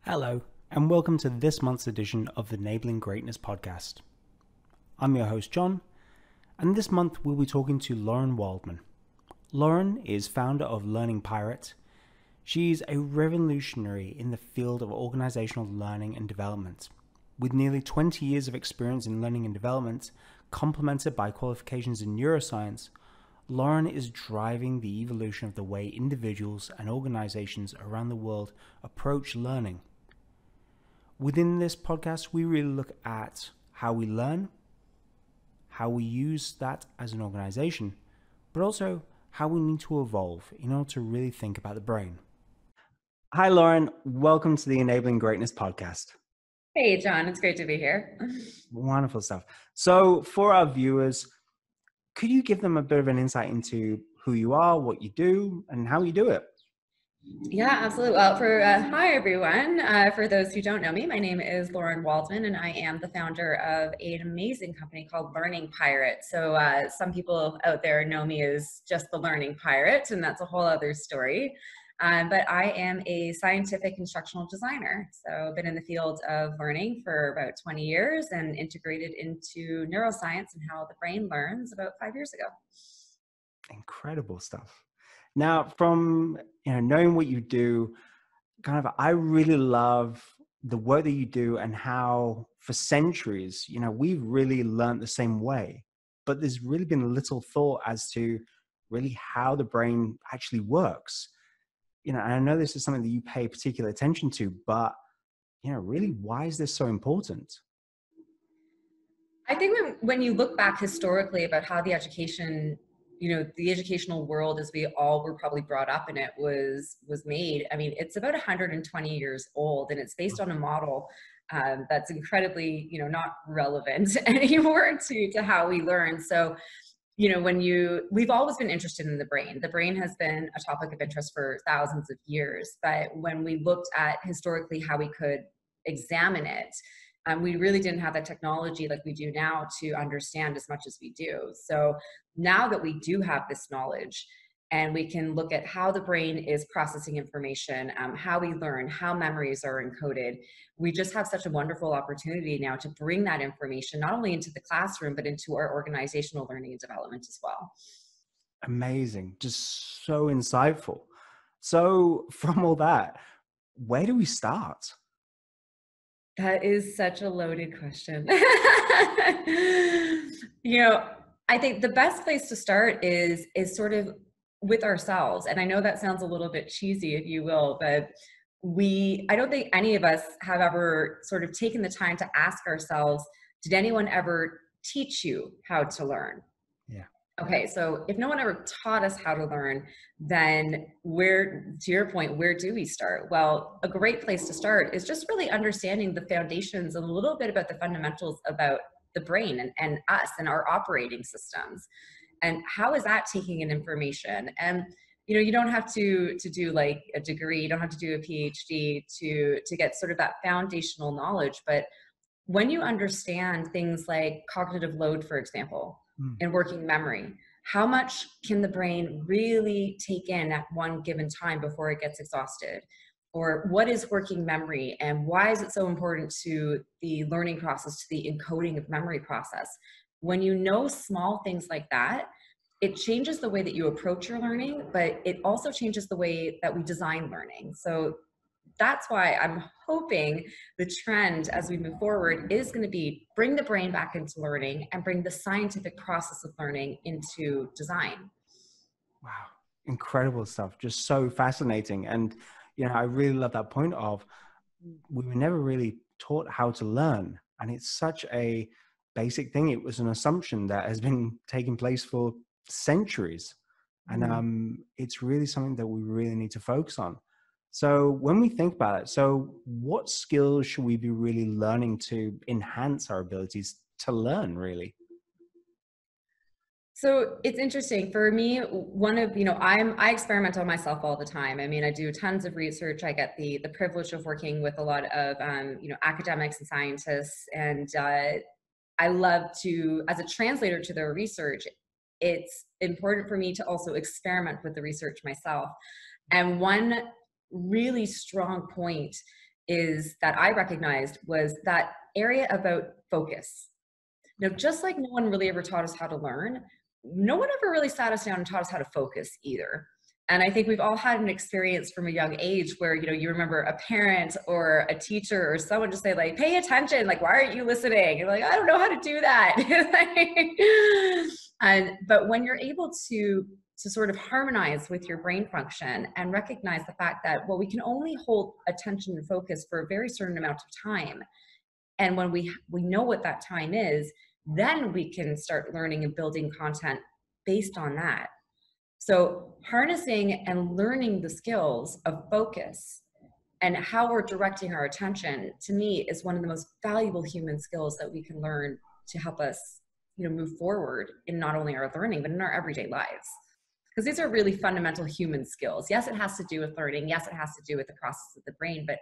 Hello, and welcome to this month's edition of the Enabling Greatness podcast. I'm your host, John, and this month we'll be talking to Lauren Waldman. Lauren is founder of Learning Pirate. She's a revolutionary in the field of organizational learning and development. With nearly 20 years of experience in learning and development, complemented by qualifications in neuroscience, Lauren is driving the evolution of the way individuals and organizations around the world approach learning. Within this podcast, we really look at how we learn, how we use that as an organization, but also how we need to evolve in order to really think about the brain. Hi, Lauren. Welcome to the Enabling Greatness podcast. Hey, John. It's great to be here. Wonderful stuff. So for our viewers, could you give them a bit of an insight into who you are, what you do, and how you do it? Yeah, absolutely. Well, hi, everyone. For those who don't know me, my name is Lauren Waldman, and I am the founder of an amazing company called Learning Pirate. So some people out there know me as just the Learning Pirate, and that's a whole other story. But I am a scientific instructional designer. So I've been in the field of learning for about 20 years and integrated into neuroscience and how the brain learns about 5 years ago. Incredible stuff. Now, from knowing what you do, I really love the work that you do and how for centuries, we've really learned the same way, but there's really been little thought as to really how the brain actually works. And I know this is something that you pay particular attention to, but really, why is this so important? I think when you look back historically about how the educational world as we all were probably brought up in it was made. I mean, it's about 120 years old, and it's based on a model that's incredibly, not relevant anymore to how we learn. So, we've always been interested in the brain. The brain has been a topic of interest for thousands of years, but when we looked at historically how we could examine it, we really didn't have the technology like we do now to understand as much as we do. So now that we do have this knowledge and we can look at how the brain is processing information, how we learn, how memories are encoded, we just have such a wonderful opportunity now to bring that information not only into the classroom, but into our organizational learning and development as well. Amazing. Just so insightful. So from all that, where do we start? That is such a loaded question. I think the best place to start is sort of with ourselves. And I know that sounds a little bit cheesy, if you will, but I don't think any of us have ever sort of taken the time to ask ourselves, did anyone ever teach you how to learn? Yeah. Okay, so if no one ever taught us how to learn, then to your point, where do we start? Well, a great place to start is just really understanding the foundations, a little bit about the fundamentals about the brain and us and our operating systems. And how is that taking in information? And you don't have to do like a degree, you don't have to do a PhD to get sort of that foundational knowledge. But when you understand things like cognitive load, for example, and working memory, how much can the brain really take in at one given time before it gets exhausted? Or what is working memory and why is it so important to the learning process, to the encoding of memory process? When you know small things like that, it changes the way that you approach your learning, but it also changes the way that we design learning. So that's why I'm hoping the trend as we move forward is going to be bring the brain back into learning and bring the scientific process of learning into design. Wow. Incredible stuff. Just so fascinating. And, I really love that point of we were never really taught how to learn. And it's such a basic thing. It was an assumption that has been taking place for centuries. And it's really something that we really need to focus on. So when we think about it, so what skills should we be really learning to enhance our abilities to learn, really? So it's interesting for me. I experiment on myself all the time. I mean, I do tons of research. I get the privilege of working with a lot of academics and scientists, and I love to, as a translator to their research, it's important for me to also experiment with the research myself. And one really strong point is that I recognized was that area about focus. Now, just like no one really ever taught us how to learn, no one ever really sat us down and taught us how to focus either. And I think we've all had an experience from a young age where, you remember a parent or a teacher or someone just say like, pay attention, like, why aren't you listening? And like, I don't know how to do that. But when you're able to sort of harmonize with your brain function and recognize the fact that, well, we can only hold attention and focus for a very certain amount of time. And when we know what that time is, then we can start learning and building content based on that. So harnessing and learning the skills of focus and how we're directing our attention, to me, is one of the most valuable human skills that we can learn to help us, move forward in not only our learning, but in our everyday lives. Because these are really fundamental human skills. Yes, it has to do with learning. Yes, it has to do with the process of the brain, but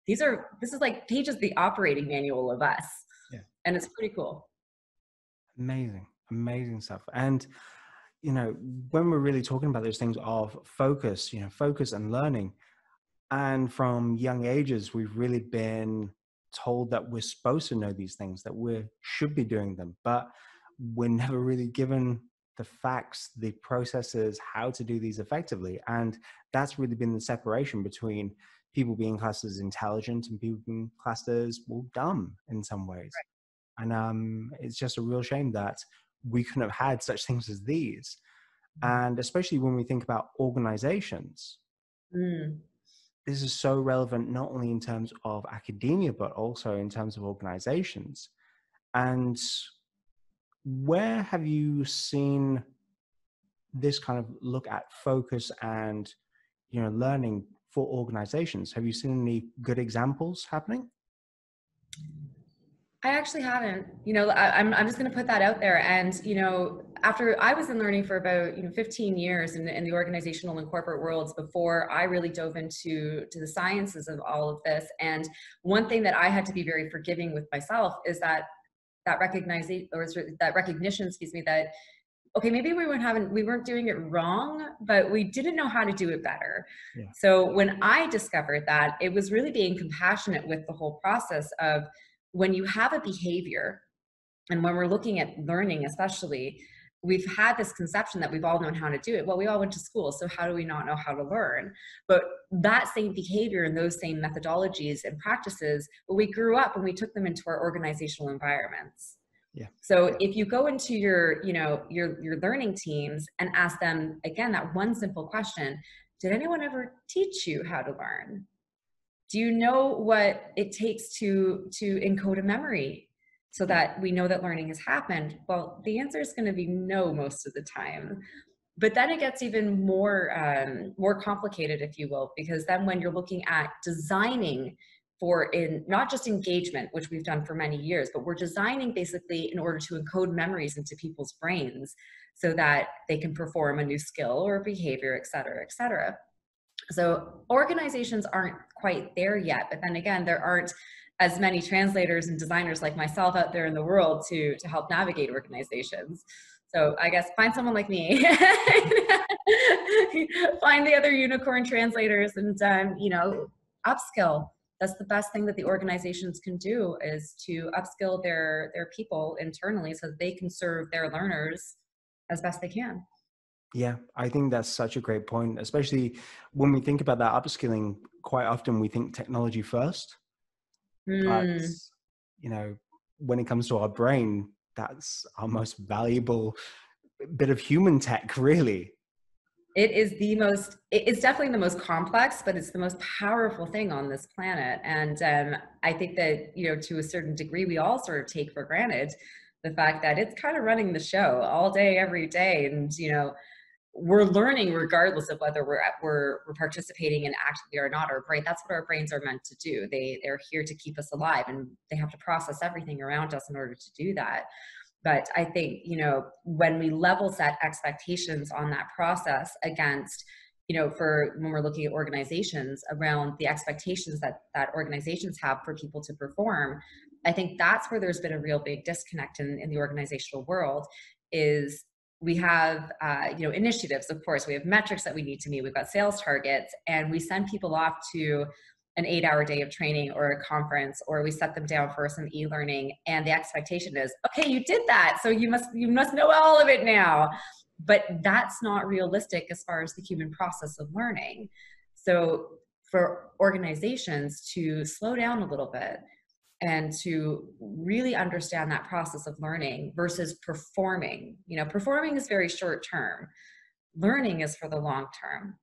this is like pages of the operating manual of us. Yeah. And it's pretty cool. Amazing stuff. And, when we're really talking about those things of focus, focus and learning, and from young ages, we've really been told that we're supposed to know these things, that we should be doing them, but we're never really given the facts, the processes, how to do these effectively. And that's really been the separation between people being classed as intelligent and people being classed as, well, dumb in some ways. Right. And it's just a real shame that we couldn't have had such things as these. And especially when we think about organizations, this is so relevant, not only in terms of academia, but also in terms of organizations. And where have you seen this kind of look at focus and, learning for organizations? Have you seen any good examples happening? I actually haven't. I'm just going to put that out there. And, after I was in learning for about, 15 years in the organizational and corporate worlds before I really dove into the sciences of all of this. And one thing that I had to be very forgiving with myself is that recognition, that, okay, maybe we weren't doing it wrong, but we didn't know how to do it better. Yeah. So when I discovered that, it was really being compassionate with the whole process of, when you have a behavior, and when we're looking at learning especially, we've had this conception that we've all known how to do it. Well, we all went to school, so how do we not know how to learn? But that same behavior and those same methodologies and practices, we grew up and we took them into our organizational environments. Yeah. So if you go into your learning teams and ask them, again, that one simple question, did anyone ever teach you how to learn? Do you know what it takes to encode a memory so that we know that learning has happened? Well, the answer is going to be no most of the time. But then it gets even more complicated, if you will, because then when you're looking at designing for not just engagement, which we've done for many years, but we're designing basically in order to encode memories into people's brains so that they can perform a new skill or behavior, et cetera, et cetera. So organizations aren't quite there yet, but then again, there aren't as many translators and designers like myself out there in the world to help navigate organizations. So I guess find someone like me, find the other unicorn translators, and upskill. That's the best thing that the organizations can do, is to upskill their people internally so that they can serve their learners as best they can. Yeah, I think that's such a great point, especially when we think about that upskilling. Quite often we think technology first, but when it comes to our brain, that's our most valuable bit of human tech, really. It's definitely the most complex, but it's the most powerful thing on this planet. And I think that, to a certain degree, we all sort of take for granted the fact that it's kind of running the show all day, every day. And, we're learning regardless of whether we're participating in actively or not. Our brain, that's what our brains are meant to do. They're here to keep us alive, and they have to process everything around us in order to do that. But I think, when we level set expectations on that process against, for when we're looking at organizations around the expectations that organizations have for people to perform, I think that's where there's been a real big disconnect in the organizational world. Is we have, initiatives, of course, we have metrics that we need to meet. We've got sales targets, and we send people off to an 8-hour day of training or a conference, or we set them down for some e-learning, and the expectation is, okay, you did that, so you must know all of it now. But that's not realistic as far as the human process of learning. So for organizations to slow down a little bit and to really understand that process of learning versus performing. Performing is very short term. Learning is for the long term.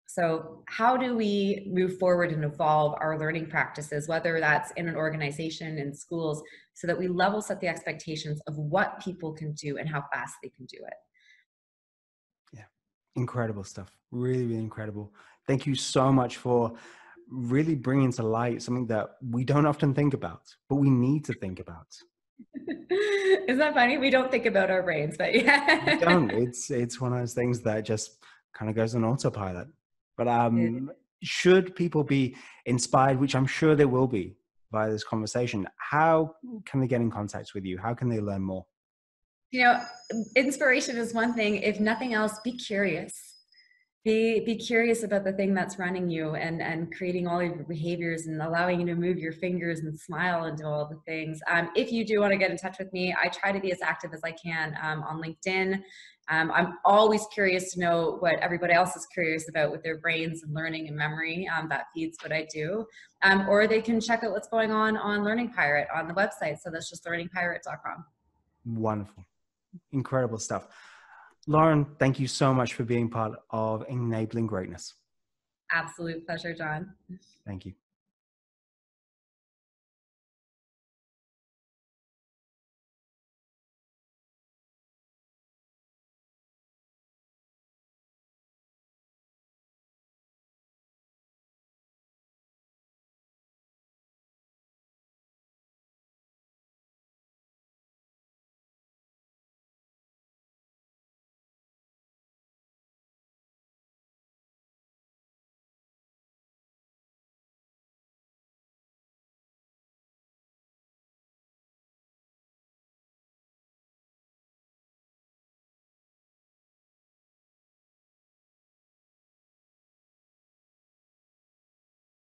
So how do we move forward and evolve our learning practices, whether that's in an organization, in schools, so that we level set the expectations of what people can do and how fast they can do it? Yeah, incredible stuff. Really, really incredible. Thank you so much for really bringing to light something that we don't often think about, but we need to think about. Isn't that funny? We don't think about our brains, but yeah. We don't. It's one of those things that just kind of goes on autopilot. But should people be inspired, which I'm sure they will be by this conversation, how can they get in contact with you? How can they learn more? Inspiration is one thing. If nothing else, be curious. Be curious about the thing that's running you, and creating all of your behaviors and allowing you to move your fingers and smile and do all the things. If you do want to get in touch with me, I try to be as active as I can on LinkedIn. I'm always curious to know what everybody else is curious about with their brains and learning and memory. That feeds what I do. Or they can check out what's going on Learning Pirate on the website. So that's just learningpirate.com. Wonderful. Incredible stuff. Lauren, thank you so much for being part of Enabling Greatness. Absolute pleasure, John. Thank you.